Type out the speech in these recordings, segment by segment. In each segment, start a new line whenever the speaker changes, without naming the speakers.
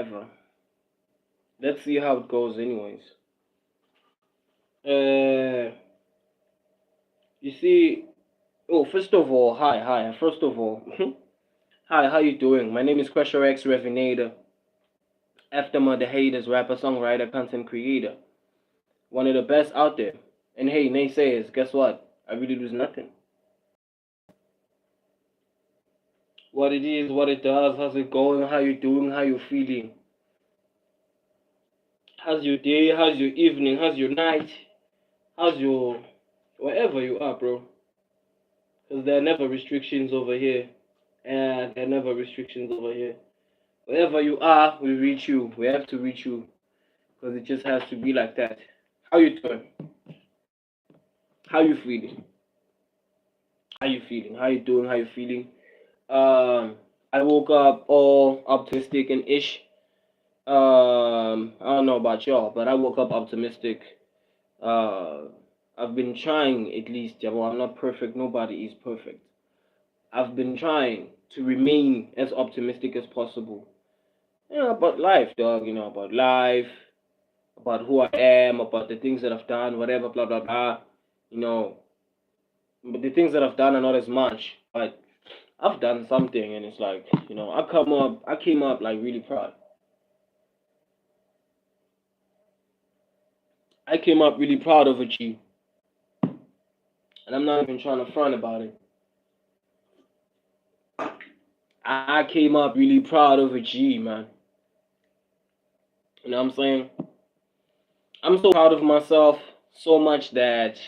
Ever. Let's see how it goes, anyways. Uh, you see, oh, first of all, hi. First of all, hi, how you doing? My name is Krusher Recs, Revinator, Aftermath, the haters, rapper, songwriter, content creator, one of the best out there. And hey, naysayers, guess what? I really lose nothing. What it is, what it does, how's it going, how you doing, how you feeling, how's your day, how's your evening, how's your night, how's your wherever you are, bro. Because there are never restrictions over here. And there are never restrictions over here. Wherever you are, we reach you. We have to reach you. Because it just has to be like that. How you doing? How you feeling? How you feeling? How you doing? How you feeling? I woke up all optimistic and ish. I don't know about y'all, but I woke up optimistic. Uh, I've been trying at least. Yeah, well, I'm not perfect. Nobody is perfect. I've been trying to remain as optimistic as possible. About life, dog. About life, about who I am, about the things that I've done, whatever, blah blah blah. You know, but the things that I've done are not as much. But I've done something, and it's like, I came up like really proud. I came up really proud of a G, and I'm not even trying to front about it. I came up really proud of a G, man. You know what I'm saying? I'm so proud of myself so much that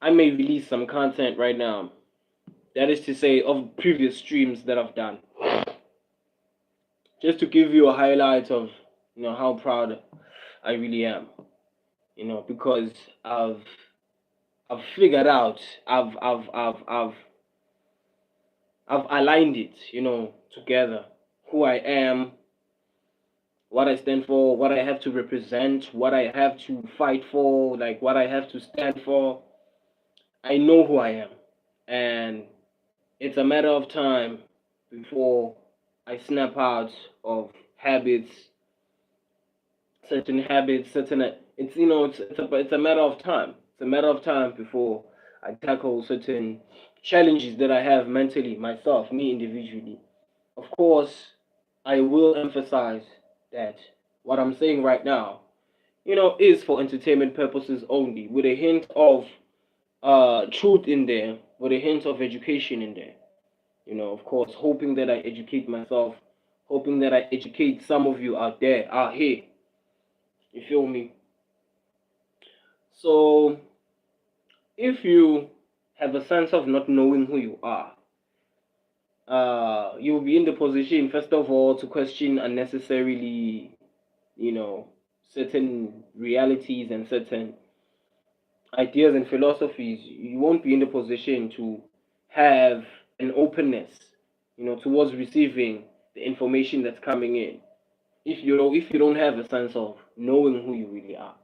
I may release some content right now. That is to say, of previous streams that I've done, just to give you a highlight of how proud I really am. Because I've I've figured out, I've aligned it, together. Who I am, what I stand for, what I have to represent, what I have to fight for, like what I have to stand for. I know who I am, and it's a matter of time before I snap out of habits, certain habits, certain it's a matter of time. It's a matter of time before I tackle certain challenges that I have mentally, myself, me individually. Of course, I will emphasize that what I'm saying right now, is for entertainment purposes only, with a hint of truth in there, with a hint of education in there. Of course, hoping that I educate myself, hoping that I educate some of you out there, out here. You feel me? So, if you have a sense of not knowing who you are, you will be in the position, first of all, to question unnecessarily, you know, certain realities and certain ideas and philosophies. You won't be in the position to have an openness, towards receiving the information that's coming in. If you don't have a sense of knowing who you really are,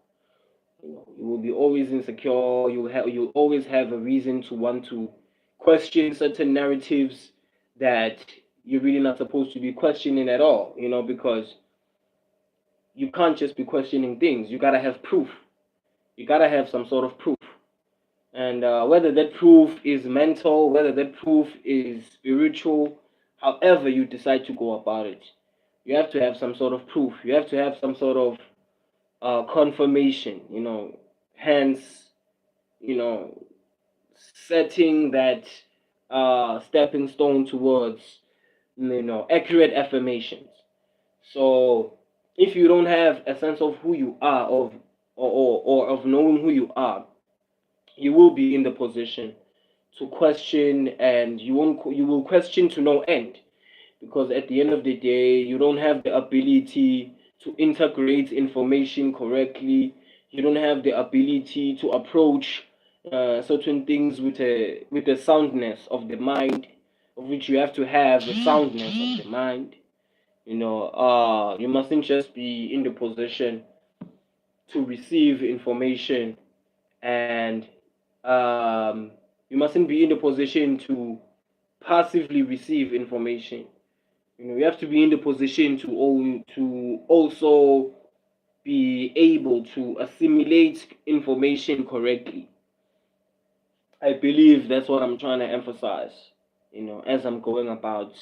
you will be always insecure. You'll always have a reason to want to question certain narratives that you're really not supposed to be questioning at all. Because you can't just be questioning things. You gotta have proof. You gotta have some sort of proof. And whether that proof is mental, whether that proof is spiritual, however you decide to go about it, you have to have some sort of proof. You have to have some sort of confirmation. Hence, you know, setting that stepping stone towards accurate affirmations. So if you don't have a sense of who you are, or of knowing who you are, you will be in the position to question, and you will question to no end, because at the end of the day you don't have the ability to integrate information correctly. You don't have the ability to approach certain things with the soundness of the mind, of which you have to have the soundness of the mind. You mustn't just be in the position to receive information, and um, you mustn't be in the position to passively receive information. You have to be in the position to also be able to assimilate information correctly. I believe that's what I'm trying to emphasize, as I'm going about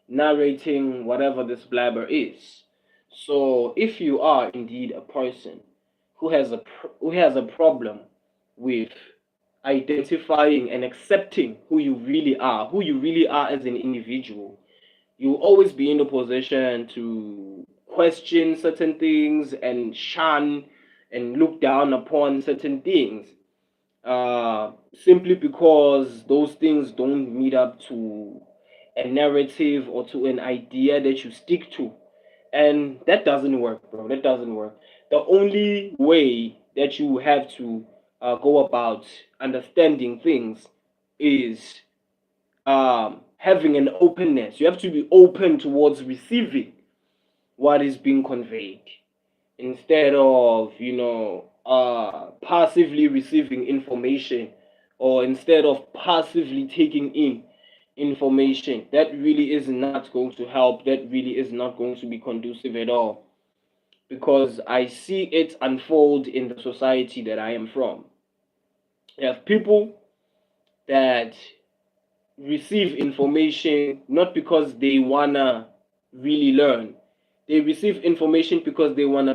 narrating whatever this blabber is. So, if you are indeed a person who has a problem with identifying and accepting who you really are as an individual, you will always be in the position to question certain things and shun and look down upon certain things, simply because those things don't meet up to a narrative or to an idea that you stick to. And that doesn't work, bro. That doesn't work. The only way that you have to go about understanding things is having an openness. You have to be open towards receiving what is being conveyed instead of passively receiving information, or instead of passively taking in information. That really is not going to help. That really is not going to be conducive at all, because I see it unfold in the society that I am from. You have people that receive information not because they wanna really learn. They receive information because they wanna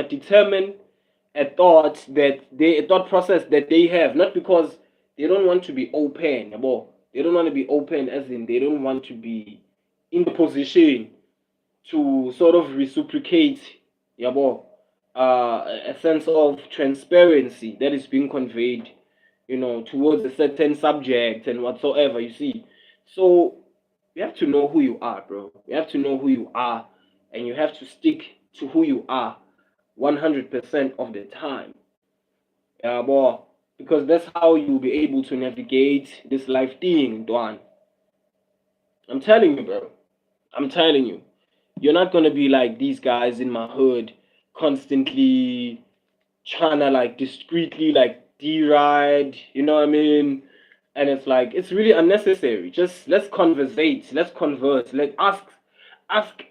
determine a thought process that they have, not because they don't want to be open. They don't want to be open, as in they don't want to be in the position to sort of reciprocate, yabo, a sense of transparency that is being conveyed, towards a certain subject and whatsoever. You see, so you have to know who you are, bro. You have to know who you are, and you have to stick to who you are 100% of the time. Yeah, boy, because that's how you'll be able to navigate this life thing, Duan. I'm telling you, bro. I'm telling you. You're not gonna be like these guys in my hood, constantly trying to like discreetly like deride, you know what I mean? And it's like it's really unnecessary. Just let's conversate, let's converse, let ask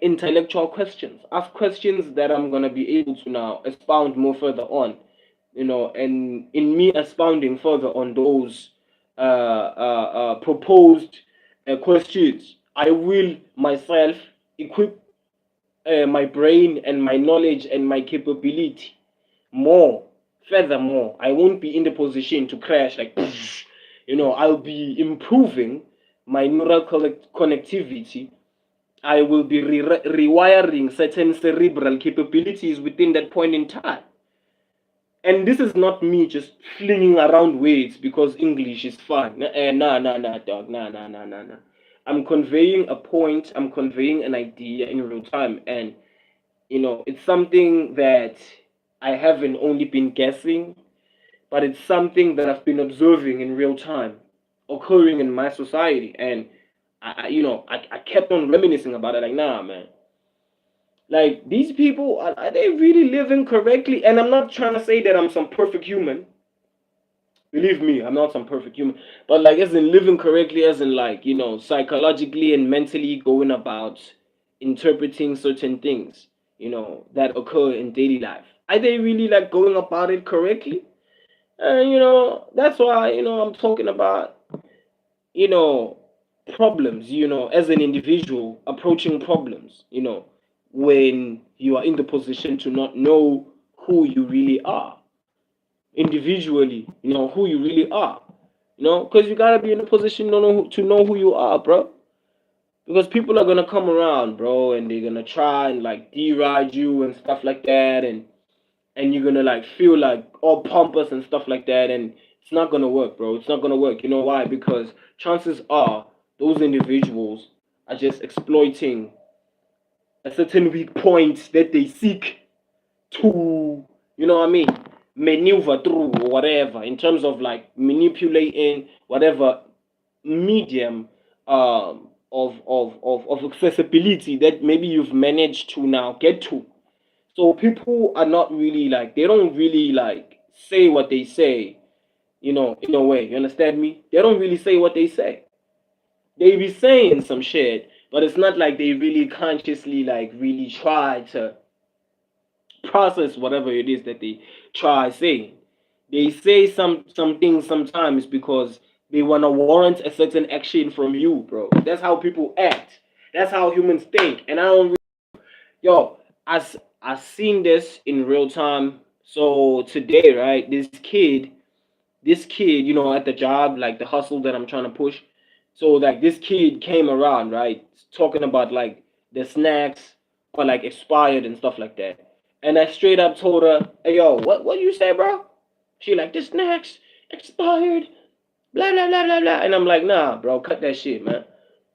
intellectual questions. Ask questions that I'm gonna be able to now expound more further on. And in me expounding further on those proposed questions, I will myself equip my brain and my knowledge and my capability more. Furthermore, I won't be in the position to crash like, I'll be improving my neural connectivity. I will be rewiring certain cerebral capabilities within that point in time. And this is not me just flinging around words because English is fun. Nah, dog. Nah. I'm conveying a point, I'm conveying an idea in real time. And, it's something that I haven't only been guessing, but it's something that I've been observing in real time occurring in my society. And, I kept on reminiscing about it like, nah, man. Like, these people, are they really living correctly? And I'm not trying to say that I'm some perfect human. Believe me, I'm not some perfect human. But, like, as in living correctly, as in, like, psychologically and mentally going about interpreting certain things, that occur in daily life. Are they really, like, going about it correctly? And, that's why, I'm talking about, you know, problems, as an individual approaching problems, when you are in the position to not know who you really are individually, who you really are, because you gotta be in a position to know who you are, bro. Because people are gonna come around, bro, and they're gonna try and like deride you and stuff like that, and you're gonna like feel like all pompous and stuff like that, and it's not gonna work, bro. It's not gonna work. You know why? Because chances are those individuals are just exploiting a certain weak point that they seek to, what I mean, maneuver through or whatever, in terms of like manipulating whatever medium of accessibility that maybe you've managed to now get to. So people are not really like, they don't really like say what they say, in a way. You understand me? They don't really say what they say. They be saying some shit, but it's not like they really consciously like really try to process whatever it is that they try saying. They say some things sometimes because they want to warrant a certain action from you, bro. That's how people act. That's how humans think. And I don't, yo, I seen this in real time. So today, right, this kid, at the job, like the hustle that I'm trying to push. So like this kid came around, right, talking about like the snacks or like expired and stuff like that. And I straight up told her, "Hey yo, what you say, bro?" She like, "The snacks expired, blah blah blah blah blah." And I'm like, "Nah, bro, cut that shit, man."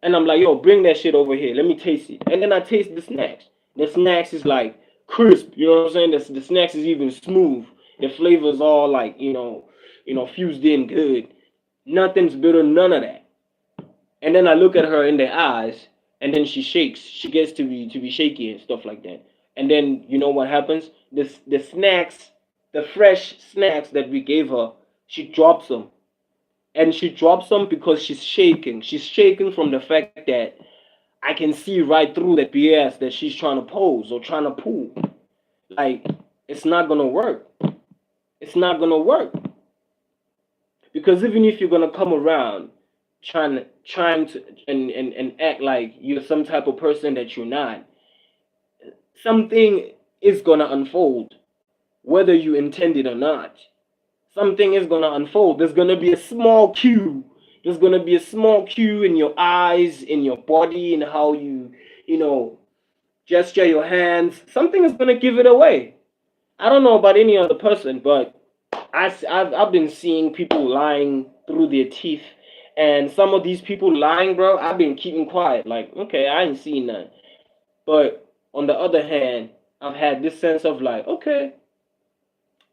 And I'm like, "Yo, bring that shit over here. Let me taste it." And then I taste the snacks. The snacks is like crisp, you know what I'm saying? The snacks is even smooth. The flavor's all like, fused in good. Nothing's bitter, none of that. And then I look at her in the eyes, and then she shakes. She gets to be shaky and stuff like that. And then you know what happens? The snacks, the fresh snacks that we gave her, she drops them, and she drops them because she's shaking. She's shaking from the fact that I can see right through that BS that she's trying to pose or trying to pull. Like it's not gonna work. It's not gonna work. Because even if you're gonna come around trying to and act like you're some type of person that you're not, something is gonna unfold, whether you intend it or not. Something is gonna unfold. There's gonna be a small cue. There's gonna be a small cue in your eyes, in your body, in how you know, gesture your hands. Something is gonna give it away. I don't know about any other person, but I've been seeing people lying through their teeth, and some of these people lying, bro. I've been keeping quiet, like okay, I ain't seen none. But on the other hand, I've had this sense of like, okay,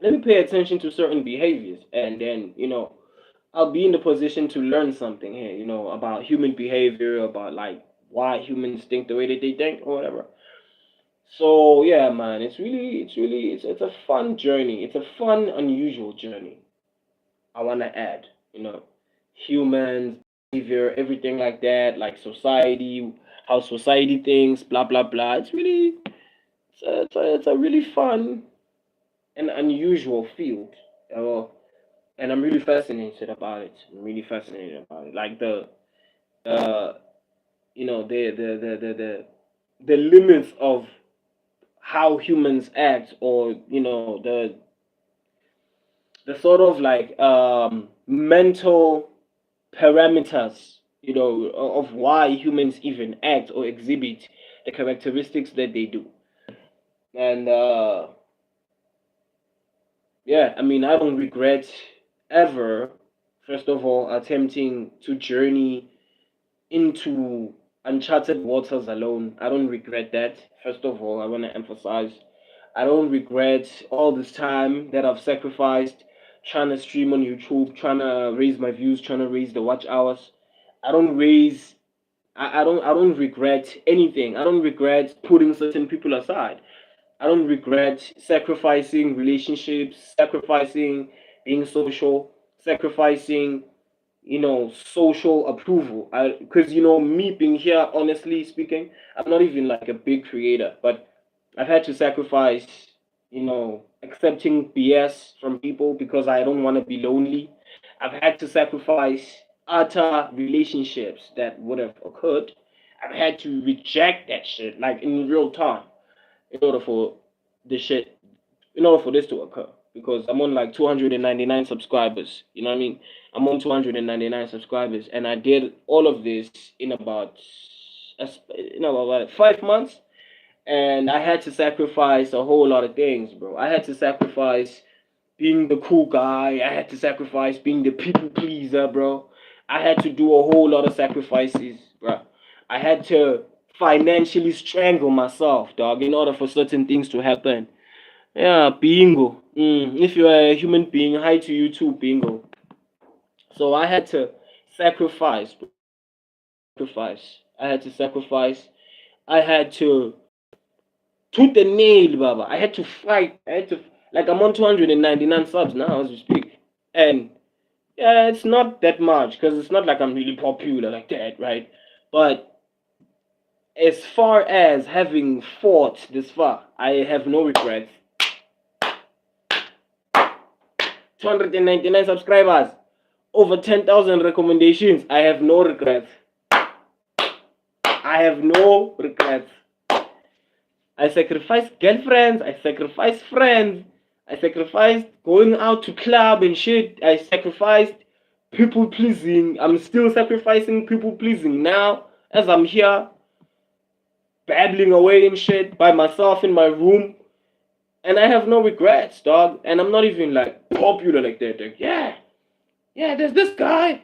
let me pay attention to certain behaviors, and then I'll be in the position to learn something here, about human behavior, about like why humans think the way that they think or whatever. So yeah, man, it's a fun journey. It's a fun, unusual journey. I want to add, you know, humans, behavior, everything like that, like society, how society thinks, blah blah blah. It's a really fun and unusual field, uh, and I'm really fascinated about it. I'm really fascinated about it. Like uh, the limits of how humans act, or the sort of like mental parameters, of why humans even act or exhibit the characteristics that they do. And yeah, I mean, I don't regret ever, first of all, attempting to journey into uncharted waters alone. I don't regret that. First of all, I want to emphasize I don't regret all this time that I've sacrificed trying to stream on YouTube, trying to raise my views, trying to raise the watch hours. I don't raise I don't regret anything. I don't regret putting certain people aside. I don't regret sacrificing relationships, sacrificing being social, sacrificing social approval. Because me being here, honestly speaking, I'm not even like a big creator, but I've had to sacrifice, accepting BS from people because I don't want to be lonely. I've had to sacrifice utter relationships that would have occurred. I've had to reject that shit like in real time in order for this shit in order for this to occur, because I'm on like 299 subscribers. You know what I mean? I'm on 299 subscribers, and I did all of this in about about 5 months, and I had to sacrifice a whole lot of things, bro. I had to sacrifice being the cool guy. I had to sacrifice being the people pleaser, bro. I had to do a whole lot of sacrifices, bro. I had to financially strangle myself, dog, in order for certain things to happen. Yeah, bingo. If you're a human being, hi to you too, bingo. So I had to sacrifice, sacrifice. I had to sacrifice. I had to tooth and nail, Baba. I had to fight. I had to, like, I'm on 299 subs now as we speak. And yeah, it's not that much because it's not like I'm really popular like that, right? But as far as having fought this far, I have no regrets. 299 subscribers, over 10,000 recommendations. I have no regrets. I have no regrets. I sacrificed girlfriends. I sacrificed friends. I sacrificed going out to club and shit. I sacrificed people pleasing. I'm still sacrificing people pleasing now as I'm here babbling away and shit by myself in my room. And I have no regrets, dog. And I'm not even like popular like that. Like, yeah, there's this guy.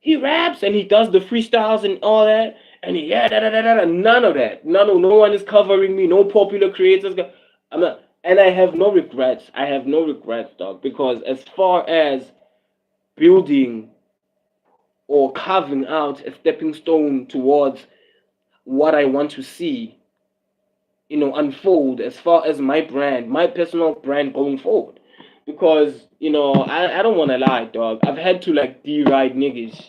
He raps and he does the freestyles and all that. And he, yeah, da, da, da, da, none of that. No one is covering me. No popular creators. I'm not, and I have no regrets. I have no regrets, dog. Because as far as building or carving out a stepping stone towards what I want to see, unfold as far as my brand, my personal brand going forward. Because, I don't want to lie, dog. I've had to like deride niggas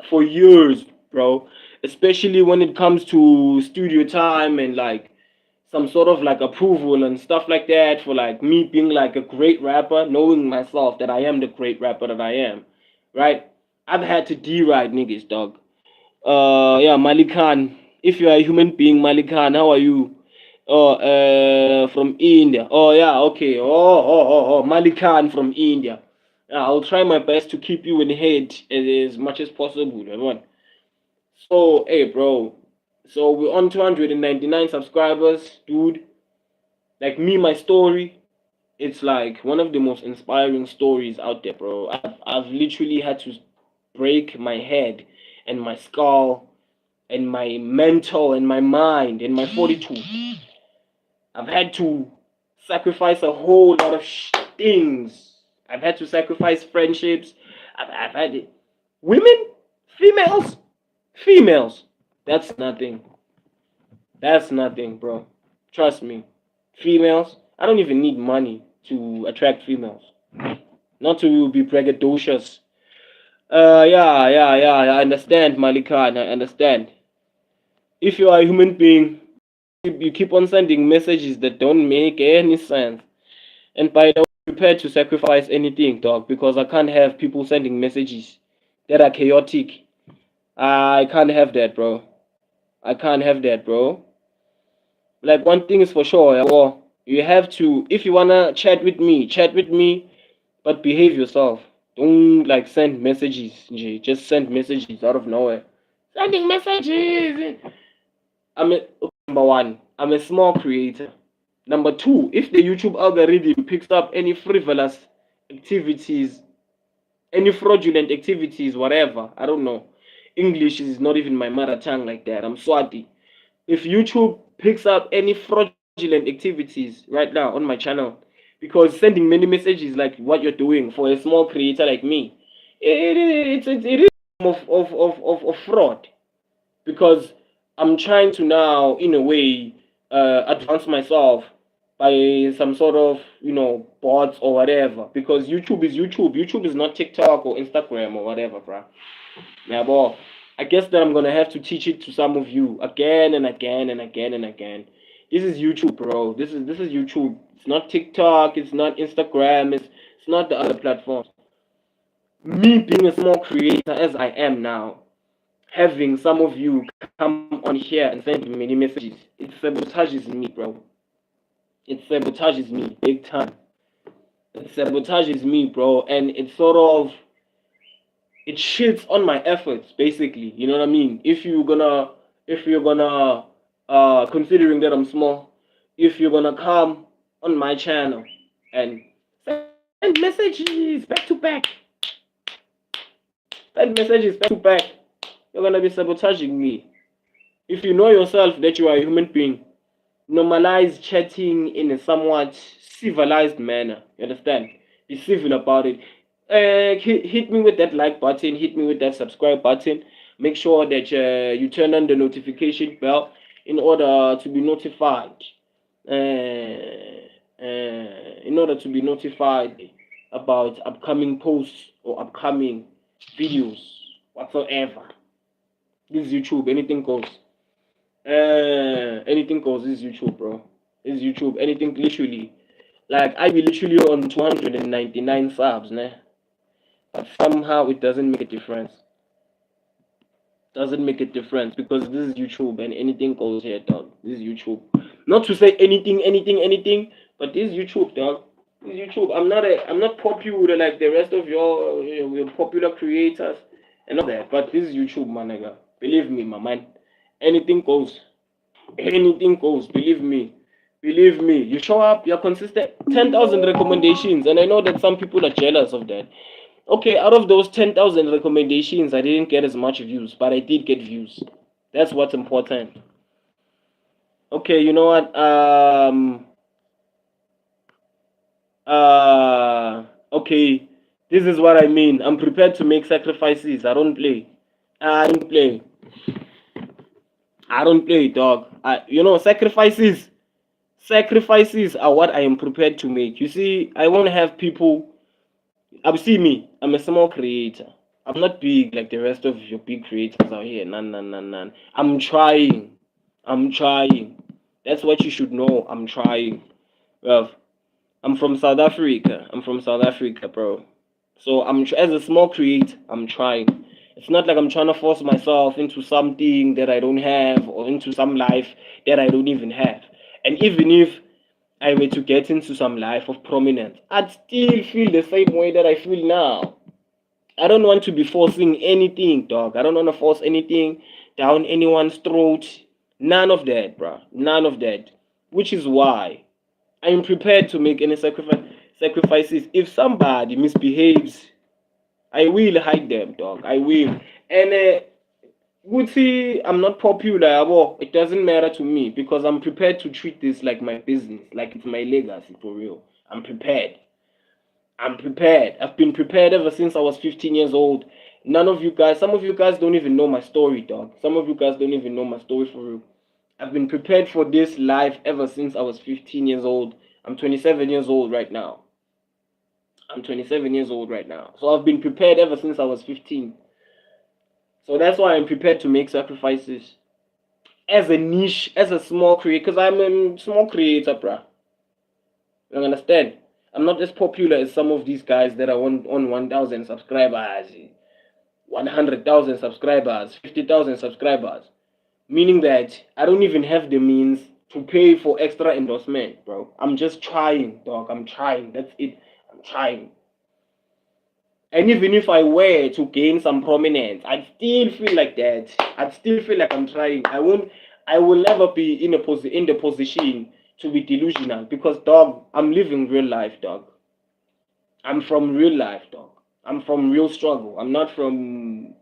for years, bro. Especially when it comes to studio time and like some sort of like approval and stuff like that for like me being like a great rapper, knowing myself that I am the great rapper that I am, right? I've had to deride niggas, dog. Yeah, Malikan. If you are a human being, Malikan, how are you? Oh, from India. Oh, yeah, okay. Oh, Malikan from India. Yeah, I'll try my best to keep you in head as much as possible, everyone. So, hey, bro. So we're on 299 subscribers, dude. Like me, my story. It's like one of the most inspiring stories out there, bro. I've literally had to break my head and my skull and my mental and my mind and my fortitude. I've had to sacrifice a whole lot of things. I've had to sacrifice friendships. I've had it. Women, females, females. That's nothing. That's nothing, bro. Trust me. Females, I don't even need money to attract females. Not to be braggadocious. Yeah. I understand, Malika. I understand. If you are a human being, you keep on sending messages that don't make any sense. And by the way, I'm prepared to sacrifice anything, dog, because I can't have people sending messages that are chaotic. I can't have that, bro. I can't have that, bro. Like one thing is for sure, yeah, well, you have to if you wanna chat with me, but behave yourself. Don't like send messages, just send messages out of nowhere. Sending messages. Number one, I'm a small creator. Number two, if the YouTube algorithm picks up any frivolous activities, any fraudulent activities, whatever, I don't know. English is not even my mother tongue like that. I'm Swati. If YouTube picks up any fraudulent activities right now on my channel, because sending many messages like what you're doing for a small creator like me, it is of fraud, because I'm trying to now, in a way, advance myself by some sort of, bots or whatever. Because YouTube is YouTube. YouTube is not TikTok or Instagram or whatever, bro. Yeah, but I guess that I'm gonna have to teach it to some of you again and again and again and again. This is YouTube, bro. This is YouTube. It's not TikTok. It's not Instagram. It's not the other platforms. Me being a small creator as I am now, having some of you come on here and send me many messages, it sabotages me, bro. It sabotages me big time. It sabotages me, bro, and it shits on my efforts, basically. You know what I mean? If you're gonna considering that I'm small, if you're gonna come on my channel and send messages back to back, send messages back to back, you're gonna be sabotaging me. If you know yourself that you are a human being, normalize chatting in a somewhat civilized manner. You understand? Be civil about it. Hit me with that like button. Hit me with that subscribe button. Make sure that you turn on the notification bell in order to be notified. In order to be notified about upcoming posts or upcoming videos whatsoever. This is YouTube. Anything goes. Anything goes. This is YouTube, bro. This is YouTube. Anything literally. Like I be literally on 299 subs, nah. But somehow it doesn't make a difference. Doesn't make a difference because this is YouTube and anything goes here, dog. This is YouTube. Not to say anything, but this is YouTube, dog. This is YouTube. I'm not popular like the rest of your popular creators and all that. But this is YouTube, my nigga. Believe me, my man. Anything goes. Anything goes. Believe me. Believe me. You show up, you're consistent. 10,000 recommendations, and I know that some people are jealous of that. Okay, out of those 10,000 recommendations, I didn't get as much views, but I did get views. That's what's important. Okay, you know what? Okay, this is what I mean. I'm prepared to make sacrifices. I don't play. I don't play. I don't play, dog. Sacrifices are what I am prepared to make. You see, I won't have people. See me. I'm a small creator. I'm not big like the rest of your big creators out here. None. I'm trying. I'm trying. That's what you should know. I'm trying. Well, I'm from South Africa. I'm from South Africa, bro. So as a small creator, I'm trying. It's not like I'm trying to force myself into something that I don't have or into some life that I don't even have. And even if I were to get into some life of prominence, I'd still feel the same way that I feel now. I don't want to be forcing anything, dog. I don't want to force anything down anyone's throat. None of that, bro. None of that. Which is why I'm prepared to make any sacrifices. If somebody misbehaves, I will hide them, dog. I will. And would see I'm not popular. Well, it doesn't matter to me because I'm prepared to treat this like my business, like it's my legacy for real. I'm prepared. I'm prepared. I've been prepared ever since I was 15 years old. Some of you guys don't even know my story, dog. Some of you guys don't even know my story for real. I've been prepared for this life ever since I was 15 years old. I'm 27 years old right now. I'm 27 years old right now. So I've been prepared ever since I was 15. So that's why I'm prepared to make sacrifices as a niche, as a small creator, because I'm a small creator, bruh. You understand? I'm not as popular as some of these guys that are on 1,000 subscribers, 100,000 subscribers, 50,000 subscribers. Meaning that I don't even have the means to pay for extra endorsement, bro. I'm just trying, dog. I'm trying. That's it. I'm trying. And even if I were to gain some prominence, I'd still feel like that. I'd still feel like I'm trying. I will never be in the position to be delusional because, dog, I'm living real life, dog. I'm from real life, dog. I'm from real struggle. I'm not from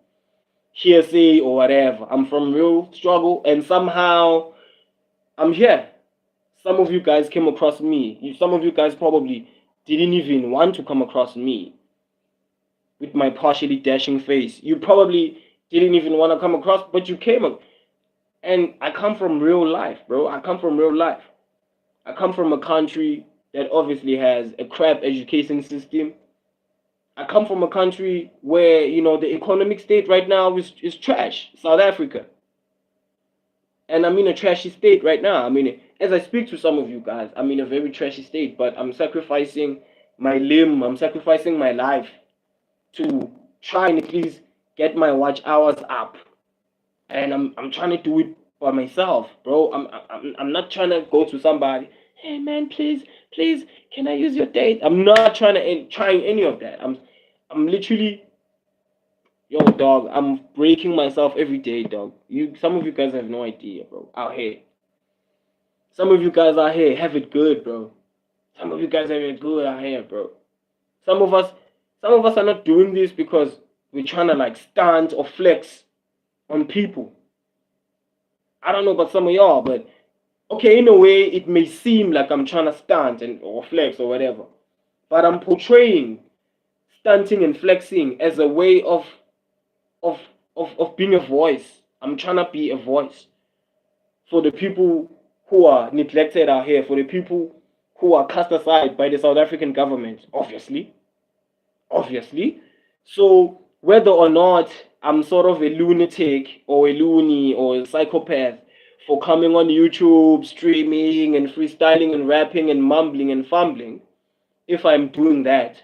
hearsay or whatever. I'm from real struggle, and somehow I'm here. Some of you guys came across me. Some of you guys probably didn't even want to come across me with my partially dashing face. You probably didn't even want to come across, but you came. And I come from real life, bro. I come from real life. I come from a country that obviously has a crap education system. I come from a country where, the economic state right now is trash, South Africa. And I'm in a trashy state right now. I mean, as I speak to some of you guys, I'm in a very trashy state, but I'm sacrificing my limb, I'm sacrificing my life to try and at least get my watch hours up. And I'm trying to do it by myself, bro. I'm not trying to go to somebody, hey man, please, can I use your date? I'm not trying any of that. I'm literally, yo, dog, I'm breaking myself every day, dog. Some of you guys have no idea, bro. Out here. Some of you guys out here have it good, bro. Some of you guys have it good out here, bro. Some of us are not doing this because we're trying to like stunt or flex on people. I don't know about some of y'all, but okay, in a way, it may seem like I'm trying to stunt or flex or whatever, but I'm portraying stunting and flexing as a way of of being a voice. I'm trying to be a voice for the people who are neglected out here, for the people who are cast aside by the South African government, obviously. So whether or not I'm sort of a lunatic or a loony or a psychopath for coming on YouTube, streaming and freestyling and rapping and mumbling and fumbling, if I'm doing that,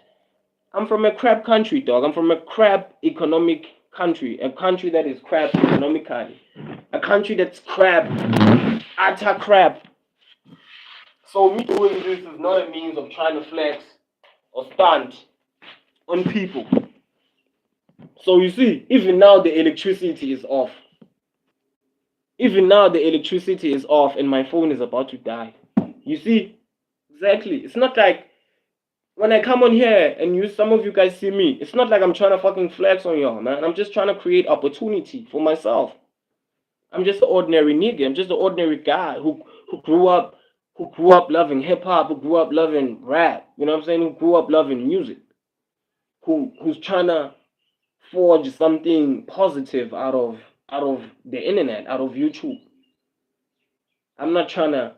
I'm from a crap country, dog. I'm from a crap economic country, a country that is crap economically, a country that's crap, utter crap. So me doing this is not a means of trying to flex or stunt on people. So you see, even now the electricity is off. Even now the electricity is off and my phone is about to die. You see, exactly. It's not like when I come on here and some of you guys see me, it's not like I'm trying to fucking flex on y'all, man. I'm just trying to create opportunity for myself. I'm just an ordinary nigga. I'm just an ordinary guy who grew up loving hip hop, who grew up loving rap. You know what I'm saying? Who grew up loving music. Who's trying to forge something positive out of the internet, out of YouTube. I'm not trying to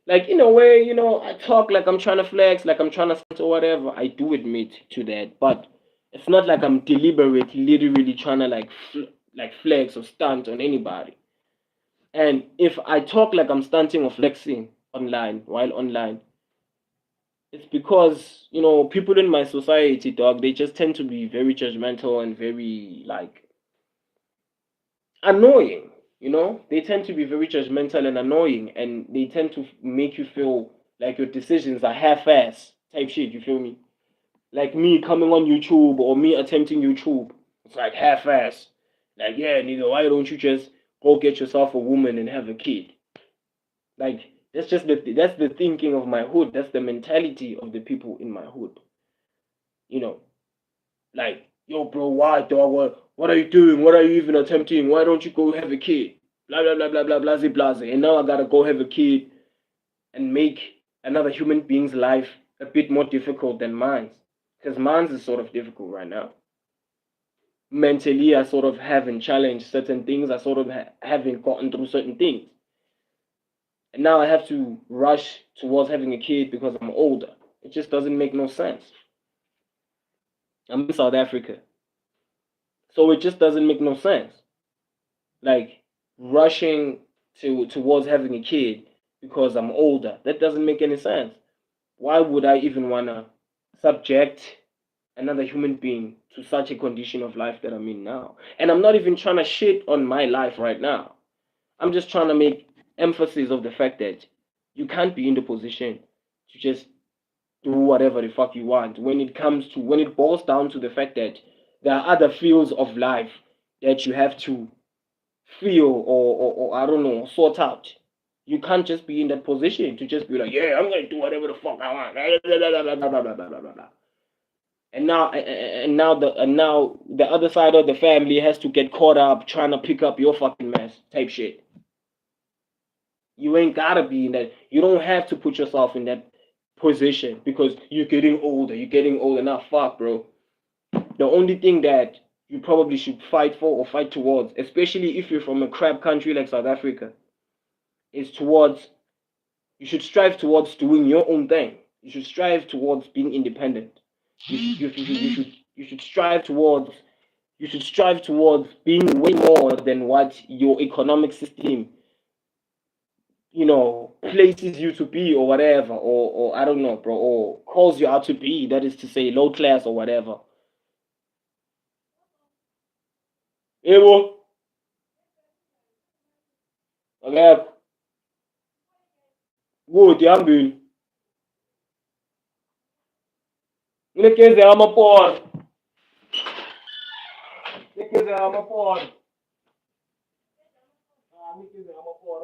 like in a way, I talk like I'm trying to flex, like I'm trying to stunt or whatever. I do admit to that, but it's not like I'm deliberately, literally trying to like flex or stunt on anybody. And if I talk like I'm stunting or flexing while online, it's because people in my society, dog, they just tend to be very judgmental and very like annoying. They tend to be very judgmental and annoying, and they tend to make you feel like your decisions are half-ass type shit. You feel me? Like me coming on YouTube or me attempting YouTube, it's like half-ass. Like, yeah, nigga, why don't you just go get yourself a woman and have a kid? Like, that's the thinking of my hood. That's the mentality of the people in my hood. You know, like, yo, bro, why, dog? What are you doing? What are you even attempting? Why don't you go have a kid? Blah blah blah blah blah blah blah. And now I gotta go have a kid and make another human being's life a bit more difficult than mine, because mine's is sort of difficult right now. Mentally, I sort of haven't challenged certain things. I sort of haven't gotten through certain things, and now I have to rush towards having a kid because I'm older. It just doesn't make no sense. I'm in South Africa, so it just doesn't make no sense. Like rushing towards having a kid because I'm older. That doesn't make any sense. Why would I even wanna subject another human being to such a condition of life that I'm in now? And I'm not even trying to shit on my life right now. I'm just trying to make emphasis of the fact that you can't be in the position to just do whatever the fuck you want when it boils down to the fact that there are other fields of life that you have to feel or I don't know, sort out. You can't just be in that position to just be like, yeah, I'm gonna do whatever the fuck I want. And now the other side of the family has to get caught up trying to pick up your fucking mess type shit. You ain't gotta be in that. You don't have to put yourself in that position because you're getting older. You're getting older. Now, fuck, bro. The only thing that you probably should fight for or fight towards, especially if you're from a crap country like South Africa, is towards you should strive towards doing your own thing. You should strive towards being independent. You should strive towards being way more than what your economic system places you to be or whatever, or I don't know, bro, or calls you out to be. That is to say, low class or whatever. Ebo, okay, good. Yambin. Nikeze amapor. Nikeze amapor. Nikeze amapor.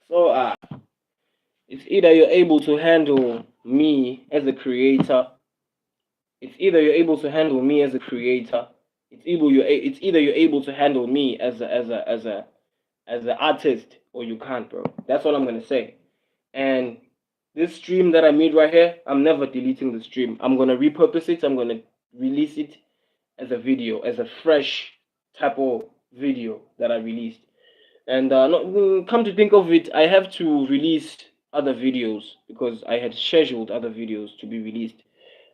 So it's either you're able to handle me as a creator. It's either you're able to handle me as a creator. It's either you're able to handle me as an artist, or you can't, bro. That's what I'm gonna say. And this stream that I made right here, I'm never deleting the stream. I'm gonna repurpose it. I'm gonna release it as a video, as a fresh type of video that I released. And come to think of it, I have to release other videos because I had scheduled other videos to be released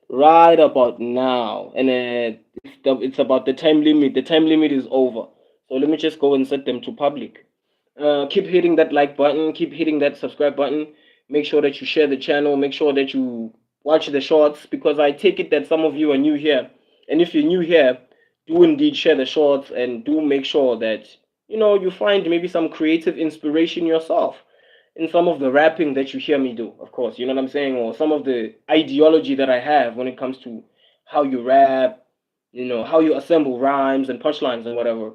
right about now. And it's about the time limit. The time limit is over. So let me just go and set them to public. Keep hitting that like button, keep hitting that subscribe button. Make sure that you share the channel, make sure that you watch the shorts, because I take it that some of you are new here. And if you're new here, do indeed share the shorts, and do make sure that you find maybe some creative inspiration yourself in some of the rapping that you hear me do, of course, you know what I'm saying, or some of the ideology that I have when it comes to how you rap, how you assemble rhymes and punchlines and whatever.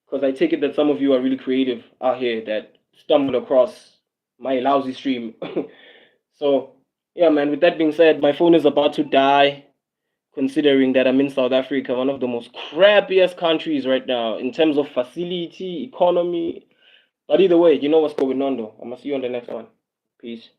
Because I take it that some of you are really creative out here that stumbled across my lousy stream. So, yeah, man, with that being said, my phone is about to die, considering that I'm in South Africa, one of the most crappiest countries right now in terms of facility, economy. But either way, you know what's going on, though. I'm going to see you on the next one. Peace.